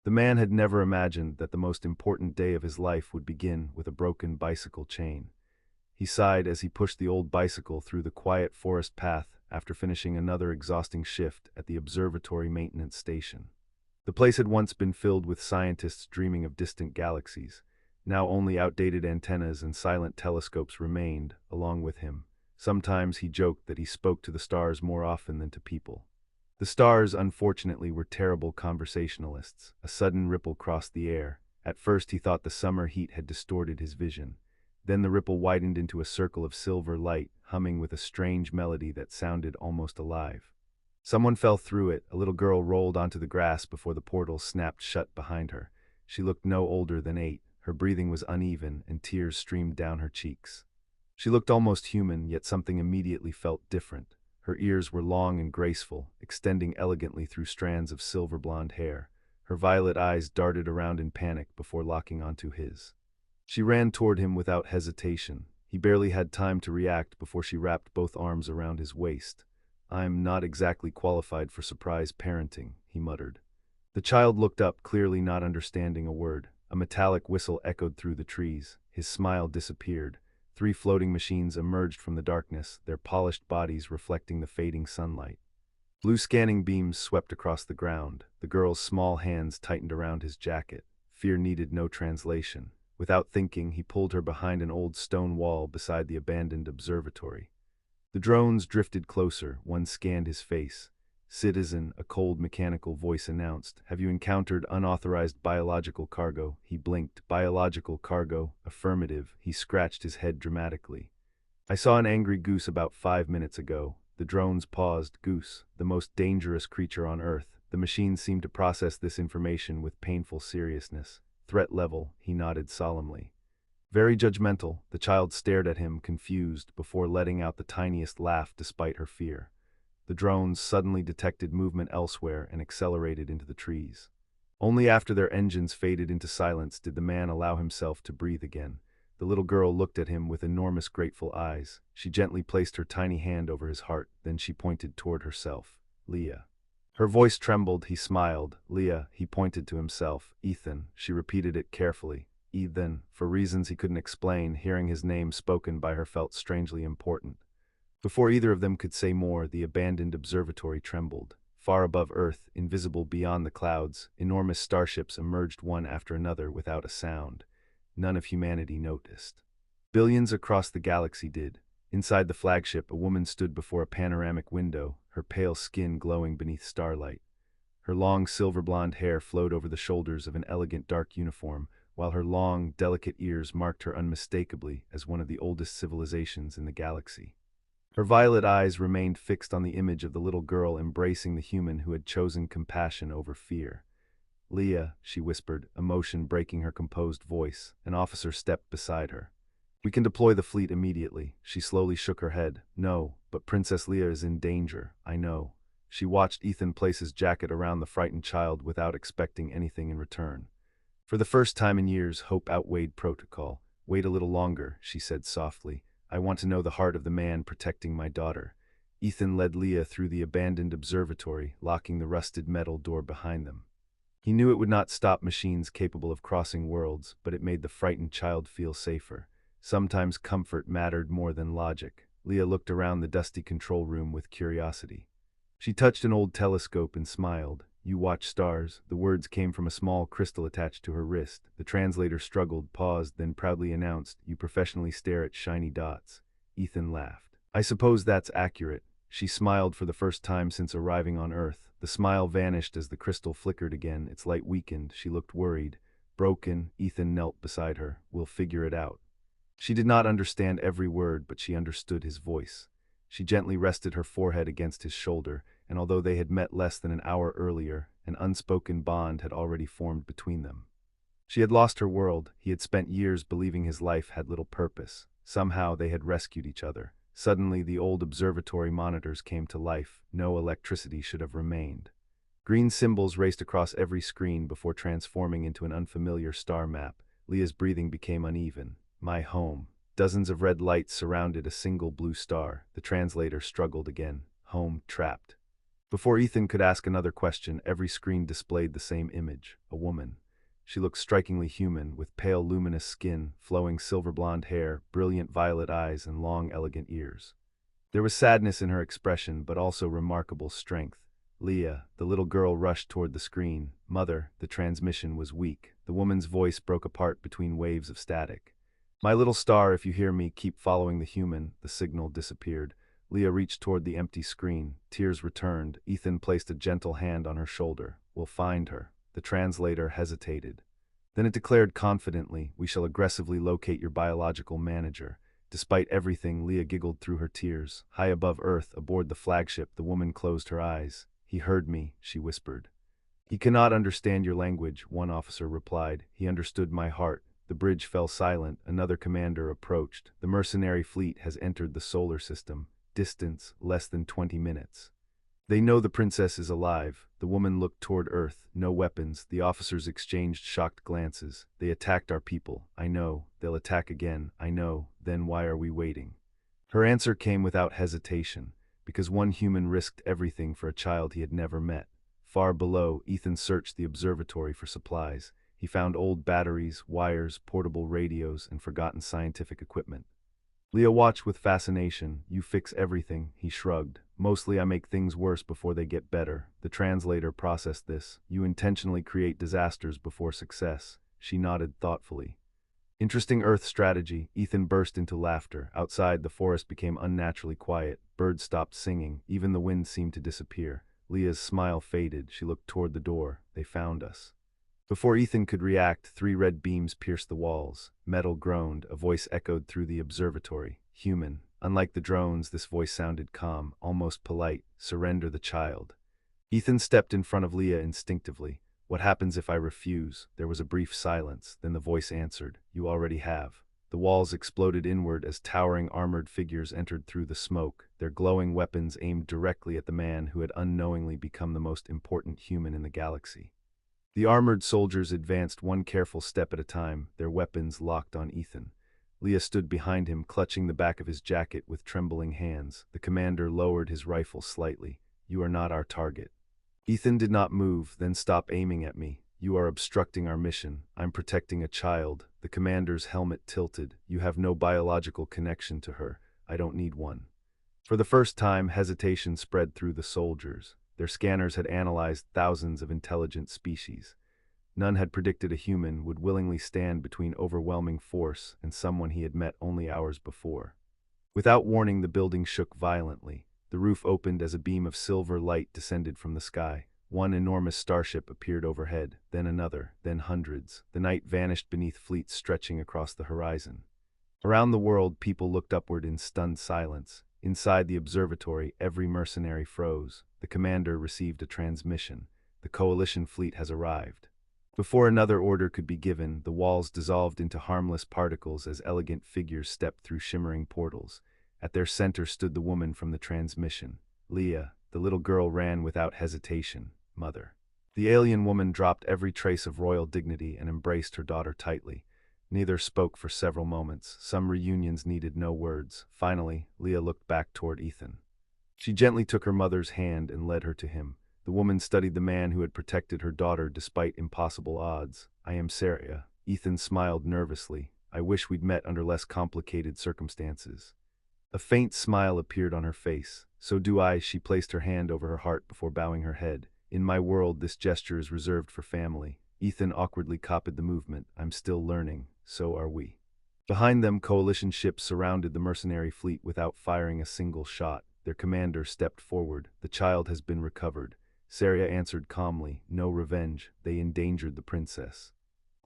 The man had never imagined that the most important day of his life would begin with a broken bicycle chain. He sighed as he pushed the old bicycle through the quiet forest path after finishing another exhausting shift at the observatory maintenance station. The place had once been filled with scientists dreaming of distant galaxies. Now only outdated antennas and silent telescopes remained, along with him. Sometimes he joked that he spoke to the stars more often than to people. The stars, unfortunately, were terrible conversationalists. A sudden ripple crossed the air. At first he thought the summer heat had distorted his vision. Then the ripple widened into a circle of silver light, humming with a strange melody that sounded almost alive. Someone fell through it. A little girl rolled onto the grass before the portal snapped shut behind her. She looked no older than 8. Her breathing was uneven, and tears streamed down her cheeks. She looked almost human, yet something immediately felt different. Her ears were long and graceful, extending elegantly through strands of silver blonde hair. Her violet eyes darted around in panic before locking onto his. She ran toward him without hesitation. He barely had time to react before she wrapped both arms around his waist. "I'm not exactly qualified for surprise parenting," he muttered. The child looked up, clearly not understanding a word. A metallic whistle echoed through the trees. His smile disappeared. 3 floating machines emerged from the darkness, their polished bodies reflecting the fading sunlight. Blue scanning beams swept across the ground. The girl's small hands tightened around his jacket. Fear needed no translation. Without thinking, he pulled her behind an old stone wall beside the abandoned observatory. The drones drifted closer. One scanned his face. "Citizen," a cold mechanical voice announced. "Have you encountered unauthorized biological cargo?" He blinked. "Biological cargo?" "Affirmative." He scratched his head dramatically. "I saw an angry goose about 5 minutes ago." The drones paused. Goose, the most dangerous creature on Earth. The machines seemed to process this information with painful seriousness. "Threat level," he nodded solemnly. Very judgmental, the child stared at him, confused, before letting out the tiniest laugh despite her fear. The drones suddenly detected movement elsewhere and accelerated into the trees. Only after their engines faded into silence did the man allow himself to breathe again. The little girl looked at him with enormous grateful eyes. She gently placed her tiny hand over his heart, then she pointed toward herself. "Leah." Her voice trembled. He smiled. "Leah," he pointed to himself. "Ethan." She repeated it carefully. Ethan. For reasons he couldn't explain, hearing his name spoken by her felt strangely important. Before either of them could say more, the abandoned observatory trembled. Far above Earth, invisible beyond the clouds, enormous starships emerged one after another without a sound. None of humanity noticed. Billions across the galaxy did. Inside the flagship, a woman stood before a panoramic window, her pale skin glowing beneath starlight. Her long silver blonde hair flowed over the shoulders of an elegant dark uniform, while her long, delicate ears marked her unmistakably as one of the oldest civilizations in the galaxy. Her violet eyes remained fixed on the image of the little girl embracing the human who had chosen compassion over fear. "Leah," she whispered, emotion breaking her composed voice. An officer stepped beside her. "We can deploy the fleet immediately." She slowly shook her head. "No, but Princess Leah is in danger." "I know." She watched Ethan place his jacket around the frightened child without expecting anything in return. For the first time in years, hope outweighed protocol. "Wait a little longer," she said softly. "I want to know the heart of the man protecting my daughter." Ethan led Leah through the abandoned observatory, locking the rusted metal door behind them. He knew it would not stop machines capable of crossing worlds, but it made the frightened child feel safer. Sometimes comfort mattered more than logic. Leah looked around the dusty control room with curiosity. She touched an old telescope and smiled. "You watch stars." The words came from a small crystal attached to her wrist. The translator struggled, paused, then proudly announced, "You professionally stare at shiny dots." Ethan laughed. "I suppose that's accurate." She smiled for the first time since arriving on Earth. The smile vanished as the crystal flickered again, its light weakened. She looked worried. "Broken." Ethan knelt beside her. "We'll figure it out." She did not understand every word, but she understood his voice. She gently rested her forehead against his shoulder, and although they had met less than an hour earlier, an unspoken bond had already formed between them. She had lost her world. He had spent years believing his life had little purpose. Somehow they had rescued each other. Suddenly the old observatory monitors came to life. No electricity should have remained. Green symbols raced across every screen before transforming into an unfamiliar star map. Leah's breathing became uneven. "My home." Dozens of red lights surrounded a single blue star. The translator struggled again. "Home trapped." Before Ethan could ask another question, every screen displayed the same image, a woman. She looked strikingly human, with pale luminous skin, flowing silver blonde hair, brilliant violet eyes, and long elegant ears. There was sadness in her expression, but also remarkable strength. Leah, the little girl, rushed toward the screen. Mother, the transmission was weak. The woman's voice broke apart between waves of static. My little star, if you hear me, keep following the human. The signal disappeared. Leah reached toward the empty screen. Tears returned. Ethan placed a gentle hand on her shoulder. We'll find her. The translator hesitated. Then it declared confidently, we shall aggressively locate your biological manager. Despite everything, Leah giggled through her tears. High above Earth, aboard the flagship, the woman closed her eyes. He heard me, she whispered. He cannot understand your language, one officer replied. He understood my heart. The bridge fell silent. Another commander approached. The mercenary fleet has entered the solar system. Distance, less than 20 minutes. They know the princess is alive. The woman looked toward Earth. No weapons. The officers exchanged shocked glances. They attacked our people. I know. They'll attack again. I know. Then why are we waiting? Her answer came without hesitation. Because one human risked everything for a child he had never met. Far below, Ethan searched the observatory for supplies. He found old batteries, wires, portable radios, and forgotten scientific equipment. Leah watched with fascination. You fix everything, he shrugged. Mostly I make things worse before they get better. The translator processed this. You intentionally create disasters before success. She nodded thoughtfully. Interesting Earth strategy. Ethan burst into laughter. Outside, the forest became unnaturally quiet. Birds stopped singing. Even the wind seemed to disappear. Leah's smile faded. She looked toward the door. They found us. Before Ethan could react, 3 red beams pierced the walls. Metal groaned. A voice echoed through the observatory. Human. Unlike the drones, this voice sounded calm, almost polite. Surrender the child. Ethan stepped in front of Leah instinctively. What happens if I refuse? There was a brief silence. Then the voice answered. You already have. The walls exploded inward as towering armored figures entered through the smoke, their glowing weapons aimed directly at the man who had unknowingly become the most important human in the galaxy. The armored soldiers advanced one careful step at a time, their weapons locked on Ethan. Leah stood behind him, clutching the back of his jacket with trembling hands. The commander lowered his rifle slightly. You are not our target. Ethan did not move, then stop aiming at me. You are obstructing our mission. I'm protecting a child. The commander's helmet tilted. You have no biological connection to her. I don't need one. For the first time, hesitation spread through the soldiers. Their scanners had analyzed thousands of intelligent species. None had predicted a human would willingly stand between overwhelming force and someone he had met only hours before. Without warning, the building shook violently. The roof opened as a beam of silver light descended from the sky. One enormous starship appeared overhead, then another, then hundreds. The night vanished beneath fleets stretching across the horizon. Around the world, people looked upward in stunned silence. Inside the observatory, every mercenary froze. The commander received a transmission. The coalition fleet has arrived. Before another order could be given, the walls dissolved into harmless particles as elegant figures stepped through shimmering portals. At their center stood the woman from the transmission. Leah, the little girl, ran without hesitation. Mother. The alien woman dropped every trace of royal dignity and embraced her daughter tightly. Neither spoke for several moments. Some reunions needed no words. Finally, Leah looked back toward Ethan. She gently took her mother's hand and led her to him. The woman studied the man who had protected her daughter despite impossible odds. I am Saria. Ethan smiled nervously. I wish we'd met under less complicated circumstances. A faint smile appeared on her face. So do I. She placed her hand over her heart before bowing her head. In my world, this gesture is reserved for family. Ethan awkwardly copied the movement. I'm still learning. So are we. Behind them, coalition ships surrounded the mercenary fleet without firing a single shot. Their commander stepped forward. The child has been recovered. Saria answered calmly. No revenge. They endangered the princess.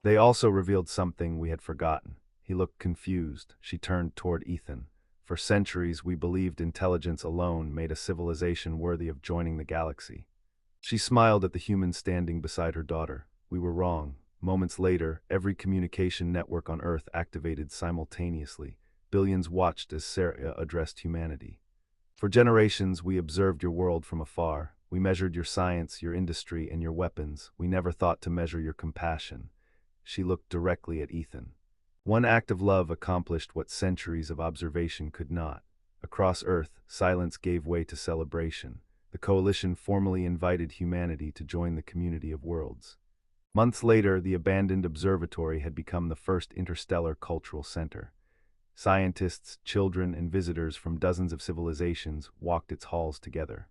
They also revealed something we had forgotten. He looked confused. She turned toward Ethan. For centuries, we believed intelligence alone made a civilization worthy of joining the galaxy. She smiled at the human standing beside her daughter. We were wrong. Moments later, every communication network on Earth activated simultaneously. Billions watched as Saria addressed humanity. For generations, we observed your world from afar. We measured your science, your industry, and your weapons. We never thought to measure your compassion. She looked directly at Ethan. One act of love accomplished what centuries of observation could not. Across Earth, silence gave way to celebration. The coalition formally invited humanity to join the community of worlds. Months later, the abandoned observatory had become the first interstellar cultural center. Scientists, children, and visitors from dozens of civilizations walked its halls together.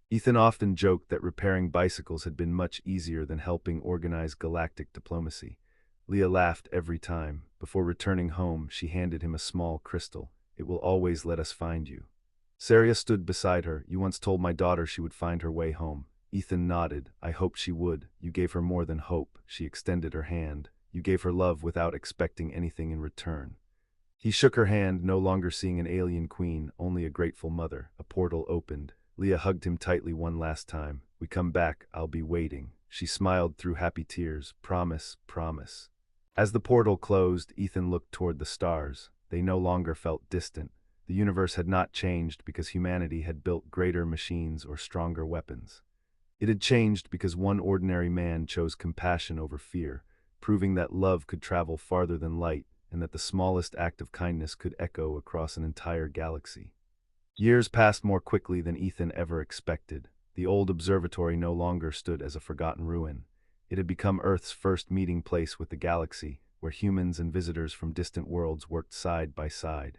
Ethan often joked that repairing bicycles had been much easier than helping organize galactic diplomacy. Leah laughed every time. Before returning home, she handed him a small crystal. "It will always let us find you." Saria stood beside her. "You once told my daughter she would find her way home." Ethan nodded. "I hoped she would. You gave her more than hope." She extended her hand. "You gave her love without expecting anything in return." He shook her hand, no longer seeing an alien queen, only a grateful mother. A portal opened. Leah hugged him tightly one last time. "We come back, I'll be waiting." She smiled through happy tears. "Promise, promise." As the portal closed, Ethan looked toward the stars. They no longer felt distant. The universe had not changed because humanity had built greater machines or stronger weapons. It had changed because one ordinary man chose compassion over fear, proving that love could travel farther than light and that the smallest act of kindness could echo across an entire galaxy. Years passed more quickly than Ethan ever expected. The old observatory no longer stood as a forgotten ruin. It had become Earth's first meeting place with the galaxy, where humans and visitors from distant worlds worked side by side.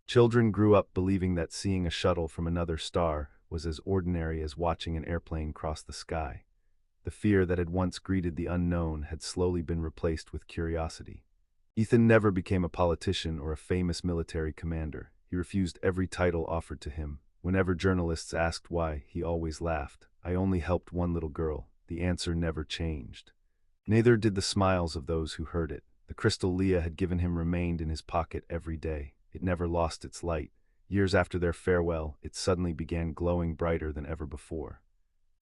Children grew up believing that seeing a shuttle from another star was as ordinary as watching an airplane cross the sky. The fear that had once greeted the unknown had slowly been replaced with curiosity. Ethan never became a politician or a famous military commander. He refused every title offered to him. Whenever journalists asked why, he always laughed. "I only helped one little girl." The answer never changed. Neither did the smiles of those who heard it. The crystal Leah had given him remained in his pocket every day. It never lost its light. Years after their farewell, it suddenly began glowing brighter than ever before.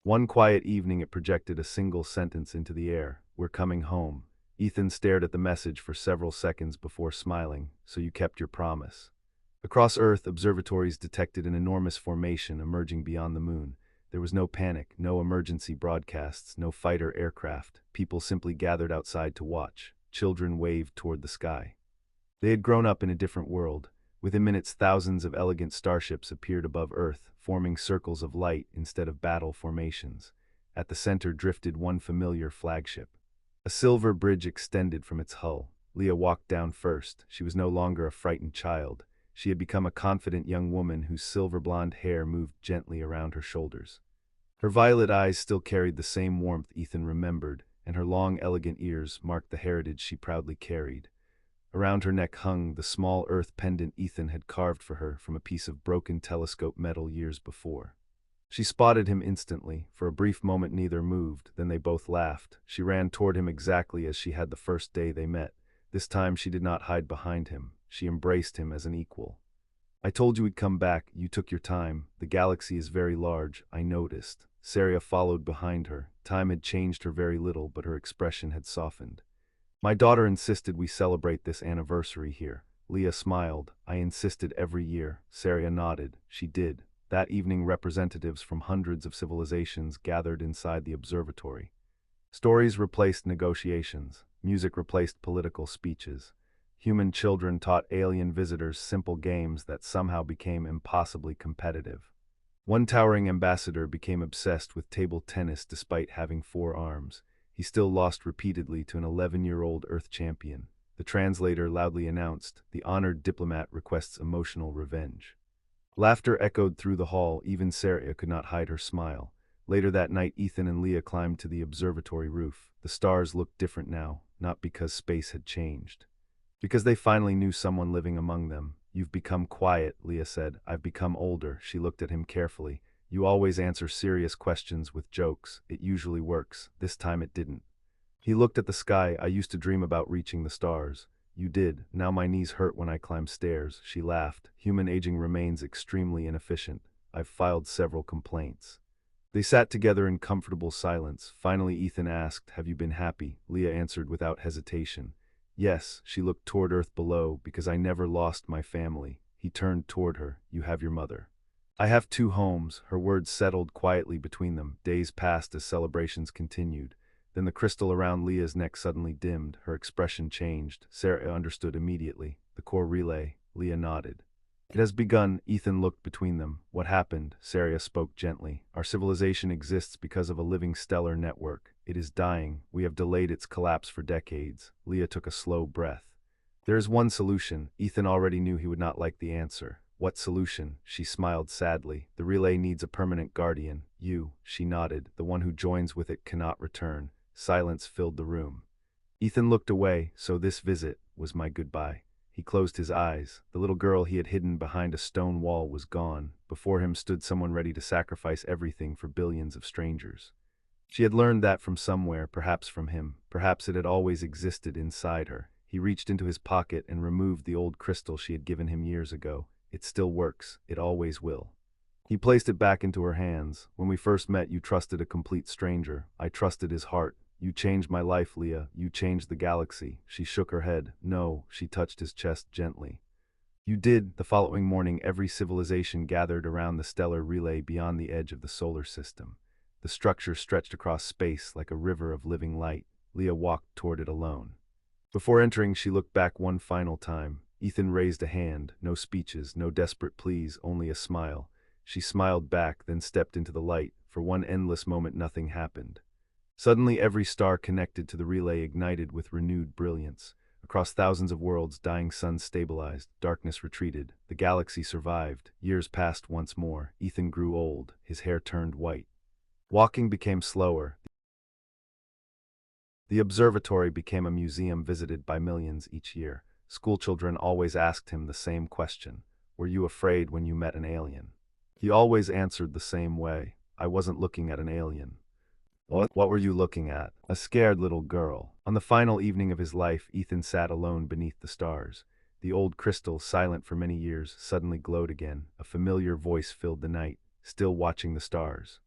One quiet evening, it projected a single sentence into the air: "We're coming home." Ethan stared at the message for several seconds before smiling. "So you kept your promise." Across Earth, observatories detected an enormous formation emerging beyond the moon. There was no panic, no emergency broadcasts, no fighter aircraft. People simply gathered outside to watch. Children waved toward the sky. They had grown up in a different world. Within minutes, thousands of elegant starships appeared above Earth, forming circles of light instead of battle formations. At the center drifted one familiar flagship. A silver bridge extended from its hull. Leah walked down first. She was no longer a frightened child. She had become a confident young woman whose silver-blonde hair moved gently around her shoulders. Her violet eyes still carried the same warmth Ethan remembered, and her long, elegant ears marked the heritage she proudly carried. Around her neck hung the small earth pendant Ethan had carved for her from a piece of broken telescope metal years before. She spotted him instantly. For a brief moment neither moved, then they both laughed. She ran toward him exactly as she had the first day they met. This time she did not hide behind him. She embraced him as an equal. "I told you we'd come back. You took your time. The galaxy is very large, I noticed." Saria followed behind her. Time had changed her very little, but her expression had softened. "My daughter insisted we celebrate this anniversary here." Leah smiled. "I insisted every year." Saria nodded. She did. That evening, representatives from hundreds of civilizations gathered inside the observatory. Stories replaced negotiations. Music replaced political speeches. Human children taught alien visitors simple games that somehow became impossibly competitive. One towering ambassador became obsessed with table tennis despite having 4 arms. He still lost repeatedly to an 11-year-old Earth champion. The translator loudly announced, "The honored diplomat requests emotional revenge." Laughter echoed through the hall. Even Saria could not hide her smile. Later that night, Ethan and Leah climbed to the observatory roof. The stars looked different now, not because space had changed. Because they finally knew someone living among them. "You've become quiet," Leah said. "I've become older." She looked at him carefully. "You always answer serious questions with jokes. It usually works. This time it didn't." He looked at the sky. "I used to dream about reaching the stars." "You did. Now my knees hurt when I climb stairs." She laughed. "Human aging remains extremely inefficient. I've filed several complaints." They sat together in comfortable silence. Finally Ethan asked, "Have you been happy?" Leah answered without hesitation. "Yes." She looked toward Earth below. "Because I never lost my family." He turned toward her. "You have your mother." "I have 2 homes." Her words settled quietly between them. Days passed as celebrations continued. Then the crystal around Leah's neck suddenly dimmed. Her expression changed. Sarah understood immediately. "The core relay." Leah nodded. It has begun, Ethan looked between them. What happened? Saria spoke gently. Our civilization exists because of a living stellar network. It is dying. We have delayed its collapse for decades. Leah took a slow breath. There is one solution. Ethan already knew he would not like the answer. What solution? She smiled sadly. The relay needs a permanent guardian. You, she nodded. The one who joins with it cannot return. Silence filled the room. Ethan looked away, so this visit was my goodbye. He closed his eyes. The little girl he had hidden behind a stone wall was gone. Before him stood someone ready to sacrifice everything for billions of strangers. She had learned that from somewhere, perhaps from him. Perhaps it had always existed inside her. He reached into his pocket and removed the old crystal she had given him years ago. It still works. It always will. He placed it back into her hands. When we first met, you trusted a complete stranger. I trusted his heart. You changed my life, Leah. You changed the galaxy. She shook her head. No, she touched his chest gently. You did. The following morning, every civilization gathered around the stellar relay beyond the edge of the solar system. The structure stretched across space like a river of living light. Leah walked toward it alone. Before entering, she looked back one final time. Ethan raised a hand. No speeches, no desperate pleas, only a smile. She smiled back, then stepped into the light. For one endless moment, nothing happened. Suddenly, every star connected to the relay ignited with renewed brilliance. Across thousands of worlds, dying suns stabilized, darkness retreated, the galaxy survived. Years passed once more. Ethan grew old, his hair turned white. Walking became slower. The observatory became a museum visited by millions each year. Schoolchildren always asked him the same question: were you afraid when you met an alien? He always answered the same way: I wasn't looking at an alien. What were you looking at? A scared little girl. On the final evening of his life, Ethan sat alone beneath the stars. The old crystal, silent for many years, suddenly glowed again. A familiar voice filled the night, still watching the stars.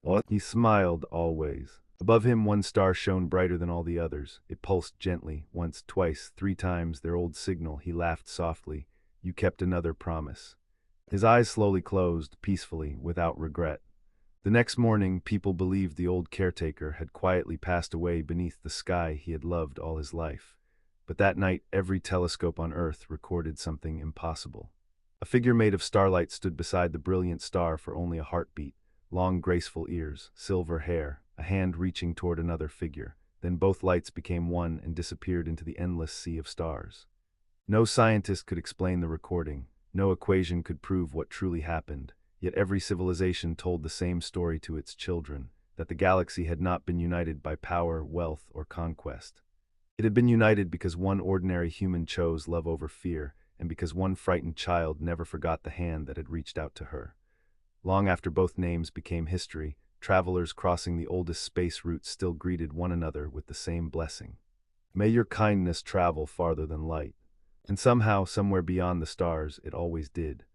What? He smiled always. Above him, one star shone brighter than all the others. It pulsed gently, once, twice, 3 times their old signal. He laughed softly. You kept another promise. His eyes slowly closed, peacefully, without regret. The next morning, people believed the old caretaker had quietly passed away beneath the sky he had loved all his life. But that night, every telescope on Earth recorded something impossible. A figure made of starlight stood beside the brilliant star for only a heartbeat. Long, graceful ears, silver hair, a hand reaching toward another figure. Then both lights became one and disappeared into the endless sea of stars. No scientist could explain the recording. No equation could prove what truly happened. Yet every civilization told the same story to its children, that the galaxy had not been united by power, wealth, or conquest. It had been united because one ordinary human chose love over fear, and because one frightened child never forgot the hand that had reached out to her. Long after both names became history, travelers crossing the oldest space routes still greeted one another with the same blessing. May your kindness travel farther than light. And somehow, somewhere beyond the stars, it always did.